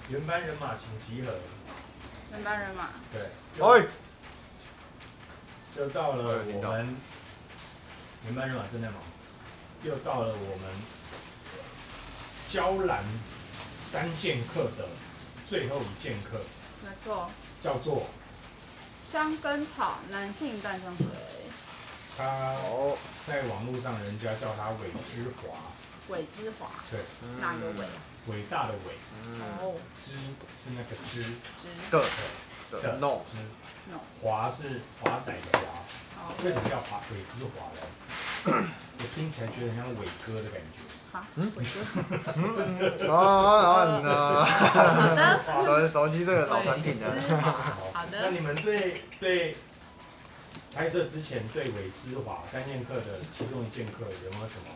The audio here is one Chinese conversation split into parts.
原班人马请集合。原班人马。对。哎，又到了我们原班人马正在忙，又到了我们娇兰3剑客的最后一剑客，没错。叫做香根草男性淡香水。他在网络上人家叫他伟之华。伟之华。对。哪个伟？伟大的伟。哦。之是那个之。的 no 之。华是华仔的华。为什么叫伟之华呢？我听起来觉得很像伟哥的感觉。好，伟哥。好的。熟悉这个老产品的。好的。那你们对拍摄之前对伟之华3剑客的其中一剑客有没有什么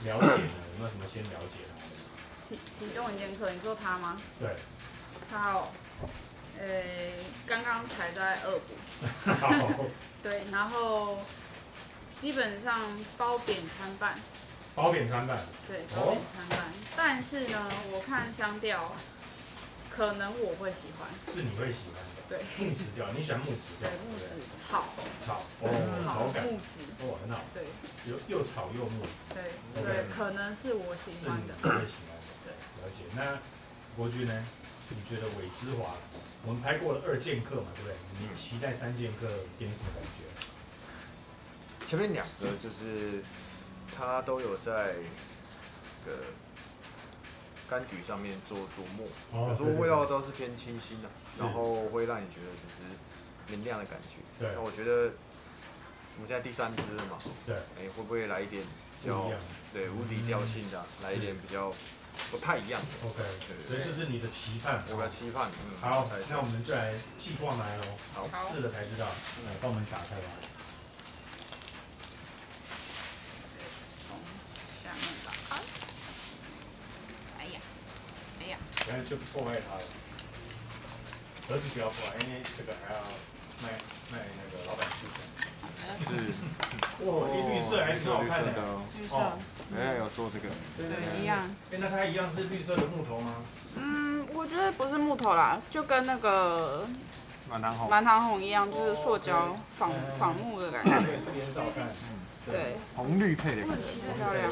了解呢？有没有什么先了解的？其中一剑客，你说他吗？对。他哦，刚刚才在2补。对，然后基本上褒贬参半。褒贬参半。对，褒贬参半。但是呢，我看香调，可能我会喜欢。是你会喜欢的。对。木质调，你喜欢木质调？对，木质草。草。草感。木质。很好。对。又草又木。对。对，可能是我喜欢的。是你会喜欢的。对。了解。那国军呢？你觉得伟之华？我们拍过了2剑客嘛，对不对？你期待3剑客给你什么感觉？前面2个就是他都有在柑橘上面做琢磨，有时候味道都是偏清新的，然后会让你觉得就是明亮的感觉。对。那我觉得我们现在第3支了嘛，对。会不会来一点比较无敌调性的，来一点比较不太一样的 ？OK， 所以这是你的期盼。我的期盼。好，那我们就来计划来喽。好，试了才知道。来，帮我们打开吧。从下面打开。哎呀。然后就破坏它了。儿子不要破坏，因为这个还要卖那个老板事情。是。哇，绿色还挺好看的。绿色。有做这个。对，一样。那它一样是绿色的木头吗？我觉得不是木头啦，就跟那个满堂红一样，就是塑胶仿木的感觉。对，这个也是好看。对。红绿配的感觉。很漂亮。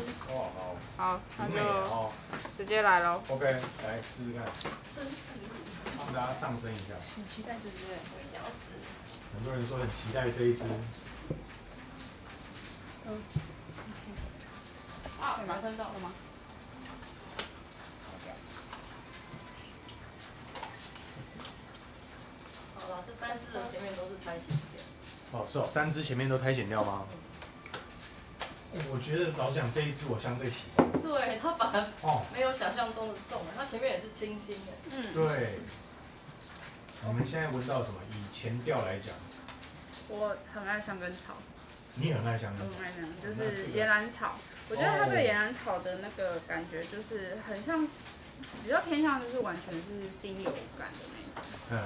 好，那就直接来喽。OK，来试试看。让大家上升一下。很期待这支。很多人说很期待这一支。马上到了吗？好了，这3支的前面都是苔藓掉。是哦，3支前面都苔藓掉吗？我觉得老实讲，这一支我相对喜欢。对，它反而没有想象中的重，它前面也是清新的。对。你们现在闻到什么？以前调来讲，我很爱香根草。你很爱香根草？很爱香根，就是岩兰草。我觉得它对岩兰草的那个感觉，就是很像，比较偏向就是完全是精油感的那一种。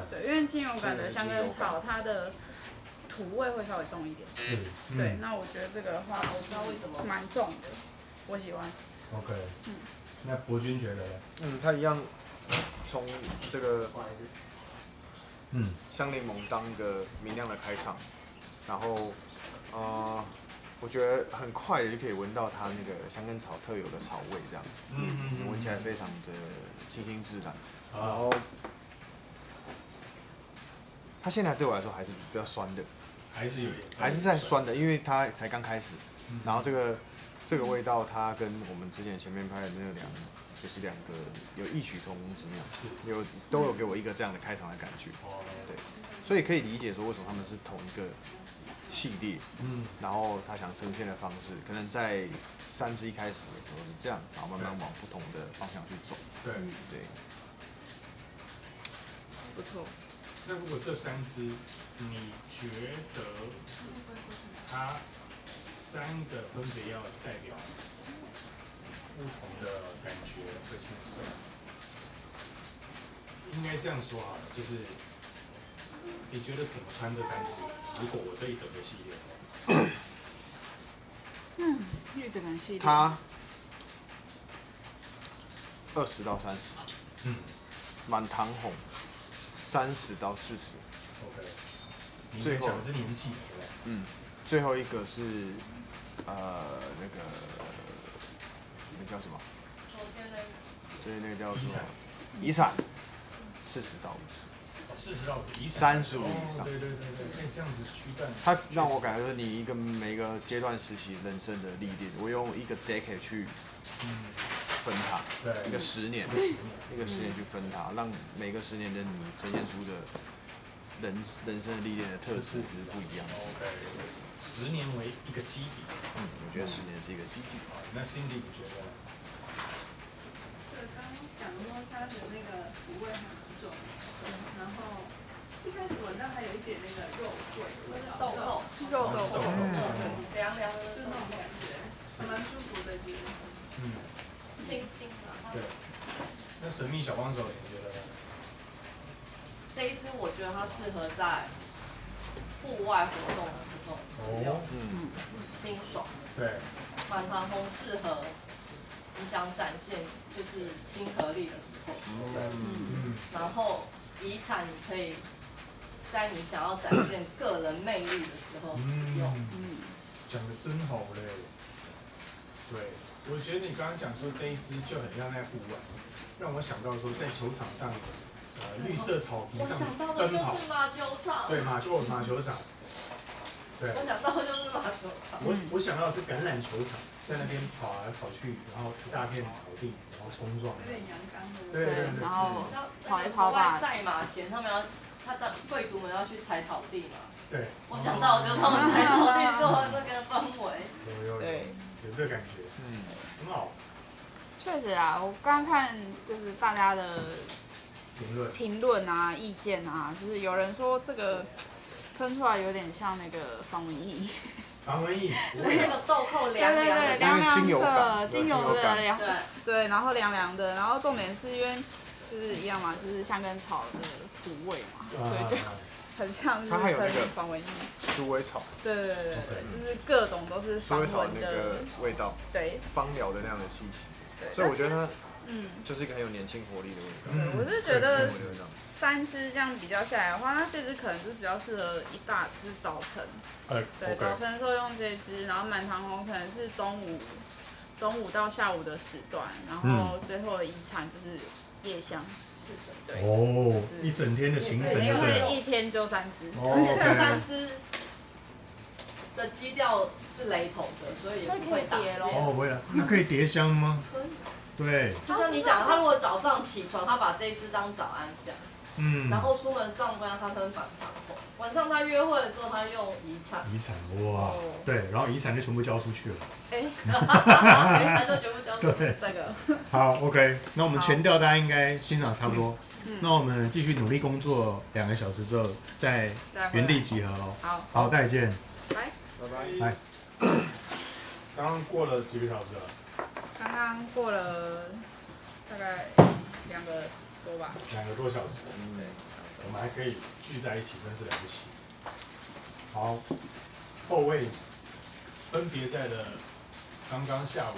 对，因为精油感的香根草，它的土味会稍微重一点。对，那我觉得这个的话，我知道为什么蛮重的，我喜欢。OK。那博君觉得呢？它一样从这个香柠檬当一个明亮的开场，然后我觉得很快的就可以闻到它那个香根草特有的草味，这样，闻起来非常的清新自然。然后它现在对我来说还是比较酸的，还是有点，还是在酸的，因为它才刚开始。然后这个味道，它跟我们之前前面拍的那就是2个有异曲同工之妙，都有给我一个这样的开场的感觉。对，所以可以理解说为什么他们是同一个系列。然后他想呈现的方式，可能在3支一开始的时候是这样，然后慢慢往不同的方向去走。对。不错。那如果这3支，你觉得它3个分别要代表不同的感觉会是什么？应该这样说好了，就是你觉得怎么穿这3支？如果我这一整个系列，一整个系列。它20到30。满堂红，30到40。OK。最后讲的是年纪，最后一个是那叫什么？对，那个叫做遗产，40到50。40到50，遗产35以上。对，可以这样子区段。它让我感觉就是你每个阶段时期人生的历练，我用一个 decade 去分它，一个10年去分它，让每个10年的你呈现出的人生历练的特质是不一样的。OK， 10年为一个基底。我觉得10年是一个基底。那 Cindy 你觉得？刚刚讲说它的那个土味很重，然后一开始闻到还有一点那个肉桂，豆蔻，凉凉的，就那种感觉，还蛮舒服的其实。清新的。对。那神秘小帮手你觉得呢？这一支我觉得它适合在户外活动的时候使用，清爽。对。满堂红适合你想展现就是亲和力的时候使用，然后遗产你可以在你想要展现个人魅力的时候使用。讲得真好嘞。对，我觉得你刚刚讲说这一支就很像在户外，让我想到说在球场上，绿色草皮上奔跑。我想到的就是马球场。对，马球场。对。我想到的就是马球场。我想到的是橄榄球场，在那边跑来跑去，然后一大片草地，然后冲撞。有点阳刚的。对，然后跑一跑跑吧。赛马前，他的贵族们要去踩草地嘛。对。我想到的就是他们踩草地之后那个氛围。有这个感觉。很好。确实啊，我刚刚看就是大家的评论啊、意见啊，就是有人说这个喷出来有点像那个防蚊液。防蚊液，就是那个豆蔻凉凉的，凉凉的，精油的凉，对，然后凉凉的，然后重点是因为就是一样嘛，就是香根草的土味嘛，所以就很像是喷防蚊液。鼠尾草。对，就是各种都是防蚊的那个味道，对，芳疗的那样的气息，所以我觉得它就是一个很有年轻活力的味道。我是觉得3支这样比较下来的话，那这支可能就是比较适合就是早晨。对，早晨的时候用这支，然后满堂红可能是中午到下午的时段，然后最后的遗产就是夜香。是的，对。哦，一整天的行程。因为一天就3支，而且这3支的基调是雷同的，所以也不会打结。不会了。那可以叠香吗？可以。对。就像你讲，他如果早上起床，他把这一支当早安香。然后出门上班他喷满堂红，晚上他约会的时候他用遗产。遗产哇，对，然后遗产就全部交出去了。遗产就全部交出去。对，这个。好 ，OK， 那我们前调大家应该欣赏差不多。那我们继续努力工作2个小时之后，再原地集合哦。好，再见。拜拜。刚刚过了几个小时了？刚刚过了大概2个多吧。2个多小时。我们还可以聚在一起，真是了不起。好，后卫分别在了刚刚下午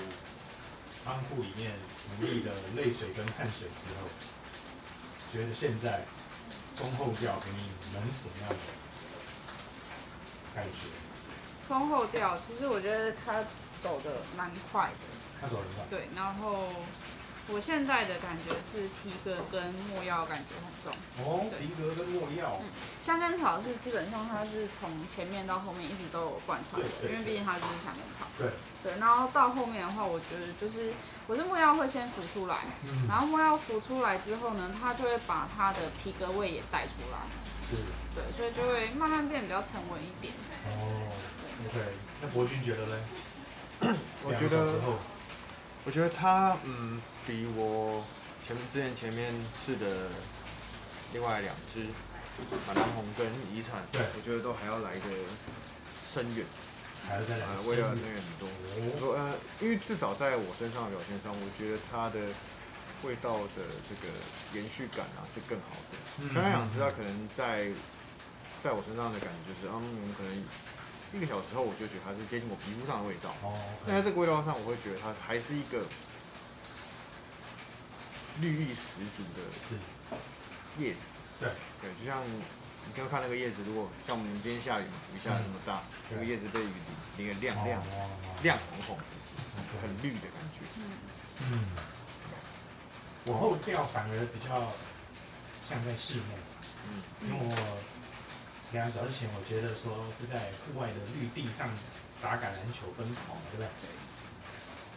仓库里面努力的泪水跟汗水之后，觉得现在中后调给你们什么样的感觉？中后调，其实我觉得他走的蛮快的。他走得快。对，然后我现在的感觉是皮革跟没药感觉很重。皮革跟没药。香根草是基本上它是从前面到后面一直都有贯穿的，因为毕竟它就是香根草。对，然后到后面的话，我觉得就是我是没药会先浮出来，然后没药浮出来之后呢，它就会把它的皮革味也带出来。对，所以就会慢慢变比较沉稳一点。OK， 那博君觉得呢？我觉得它比我前面试的另外2支满堂红跟遗产，我觉得都还要来的深远，还要再来味道深远很多。因为至少在我身上的表现上，我觉得它的味道的这个延续感是更好的。刚刚2支它可能在我身上的感觉就是，我们可能1个小时后我就觉得它是接近我皮肤上的味道。但在这个味道上，我会觉得它还是一个绿意十足的叶子。对，就像你刚刚看那个叶子，如果像我们今天下雨，雨下得这么大，那个叶子被雨淋得亮红红的，很绿的感觉。我后调反而比较像在室内，因为我2个小时前我觉得说是在户外的绿地上打橄榄球奔跑，对不对？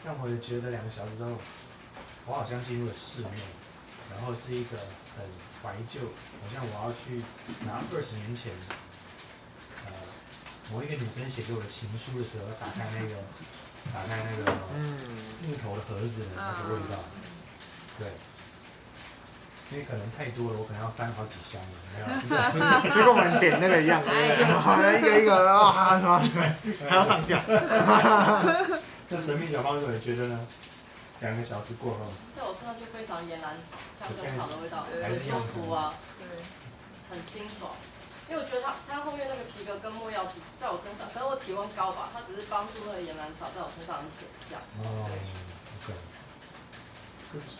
但我也觉得2个小时之后，我好像进入了室内，然后是一个很怀旧，好像我要去拿20年前，某一个女生写给我的情书的时候，打开那个木头的盒子的那个味道，对。因为可能太多了，我可能要翻好几箱了，没有？就跟我们点那个一样，好像一个一个啊，还要上架。那神秘小帮手你觉得呢？2个小时过后，在我身上就非常岩兰草，香根草的味道，还是很舒服啊，很清爽。因为我觉得它后面那个皮革跟没药，在我身上，可能我体温高吧，它只是帮助那个岩兰草在我身上很显像。哦 ，OK，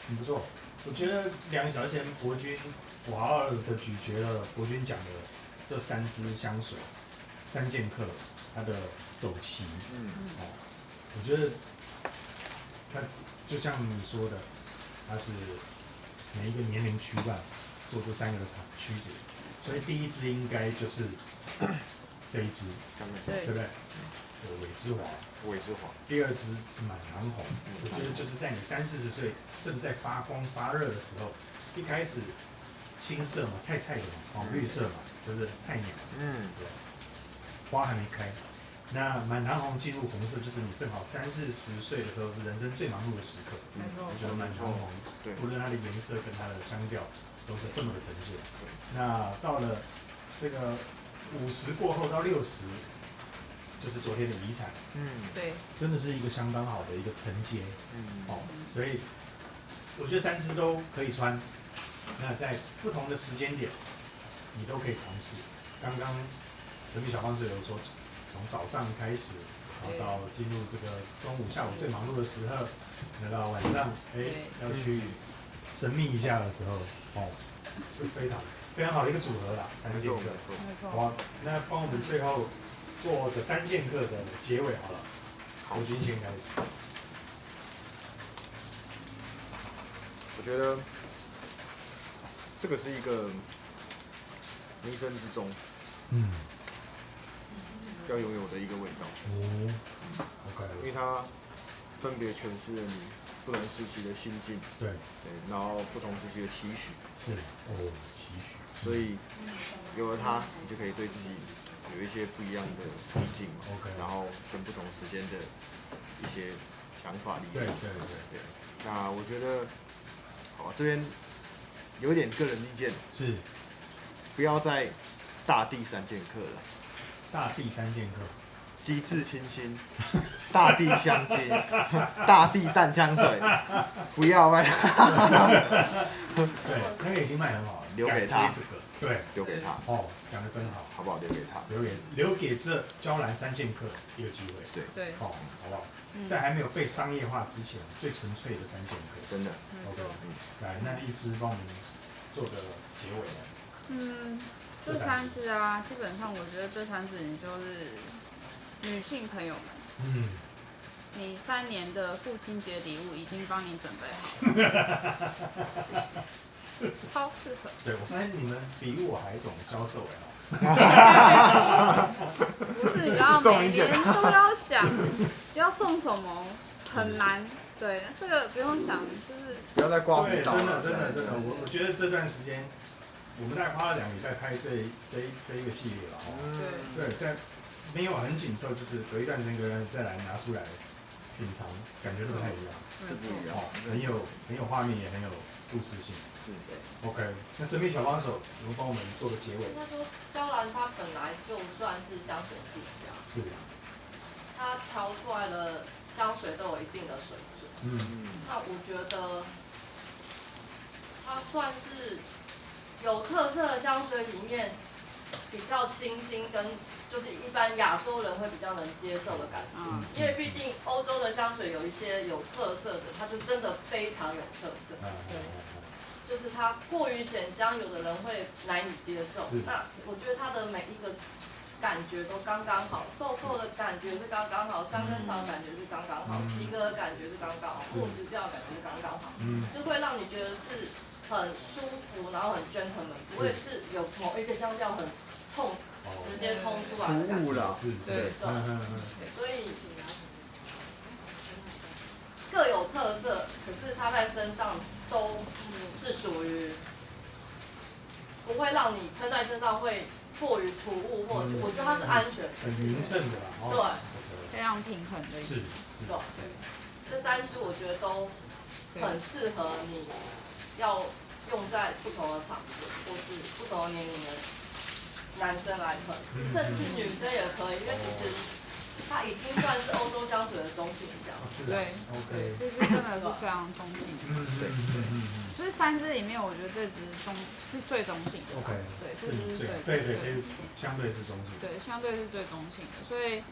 很不错。我觉得2个小时前博君我好好的咀嚼了博君讲的这3支香水，3剑客它的走棋，我觉得它就像你说的，它是每一个年龄区段做这3个的区别，所以第1支应该就是这一支，对不对？尾之华，第2支是满堂红，我觉得就是在你30-40岁正在发光发热的时候，一开始青色嘛，菜的嘛，绿色嘛，就是菜鸟，对，花还没开。那满堂红进入红色，就是你正好30-40岁的时候，是人生最忙碌的时刻。我觉得满堂红，无论它的颜色跟它的香调，都是这么的呈现。那到了这个50过后到60。就是昨天的遗产，对，真的是一个相当好的一个承接，所以我觉得3支都可以穿，那在不同的时间点，你都可以尝试。刚刚神秘小帮手有说，从早上开始，然后到进入这个中午、下午最忙碌的时候，那到晚上，要去神秘一下的时候，是非常好的一个组合啦，3剑客。好，那帮我们最后做的3剑客的结尾好了，国军先开始。我觉得这个是一个人生之中，要拥有的一个味道。OK。因为它分别诠释了你不同时期的心境，对，然后不同时期的期许，期许。所以有了它，你就可以对自己有一些不一样的憧憬，然后跟不同时间的一些想法理念。对。那我觉得，好，这边有一点个人意见，是不要再大地3剑客了。大地3剑客。机智清新，大地香精，大地淡香水，不要卖。对，那个已经卖很好了，留给他。对，留给他。讲得真好，好不好？留给他。留给这娇兰3剑客一个机会。对。好不好？在还没有被商业化之前，最纯粹的3剑客。真的。OK。来，那一支帮我们做个结尾。这3支啊，基本上我觉得这3支你就是女性朋友们，你3年的父亲节礼物已经帮你准备好了，超适合。对，我发现你们比我还懂销售不是，你知道每年都要想要送什么，很难。对，这个不用想，就是不要再挂不到了。真的，我觉得这段时间。我们大概花了2礼拜拍这一个系列了对，在没有很紧凑，就是隔一段时间再来拿出来品尝，感觉都不太一样，是不一样，很有画面，也很有故事性。OK， 那神秘小帮手，能帮我们做个结尾？他说，娇兰它本来就算是香水世家，是，它调出来的香水都有一定的水准。那我觉得它算是有特色的香水里面比较清新，跟就是一般亚洲人会比较能接受的感觉。因为毕竟欧洲的香水有一些有特色的，它就真的非常有特色。对。就是它过于显香，有的人会难以接受。那我觉得它的每一个感觉都刚刚好，豆蔻的感觉是刚刚好，香根草的感觉是刚刚好，皮革的感觉是刚刚好，木质调的感觉是刚刚好，就会让你觉得是很舒服，然后很 gentleman， 不会是有某一个香调很冲，直接冲出来的感觉。对，所以各有特色，可是它在身上都是属于不会让你喷在身上会过于突兀，或者我觉得它是安全的，很匀称的啦。对，非常平衡的意思。对，这3支我觉得都很适合你要用在不同的场合，或是不同的年龄的男生来喷，甚至女生也可以，因为其实它已经算是欧洲香水的中性香。对，这支真的是非常中性的。对，就是3支里面，我觉得这支是最中性的。OK， 对，这支是最对，这是相对是中性。对，相对是最中性的，所以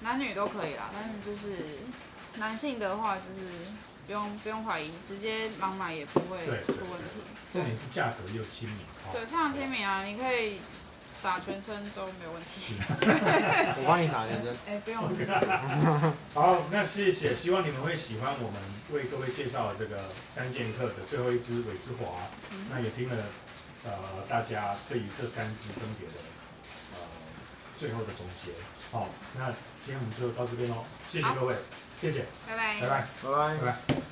男女都可以啦。但是就是男性的话，就是不用怀疑，直接盲买也不会出问题。重点是价格又亲民。对，非常亲民啊，你可以洒全身都没有问题。我帮你洒全身。不用。好，那谢谢，希望你们会喜欢我们为各位介绍的这个3剑客的最后一支韦之华。那也听了大家对于这3支分别的最后的总结。好，那今天我们就到这边喽，谢谢各位，谢谢，拜拜，拜拜，拜拜。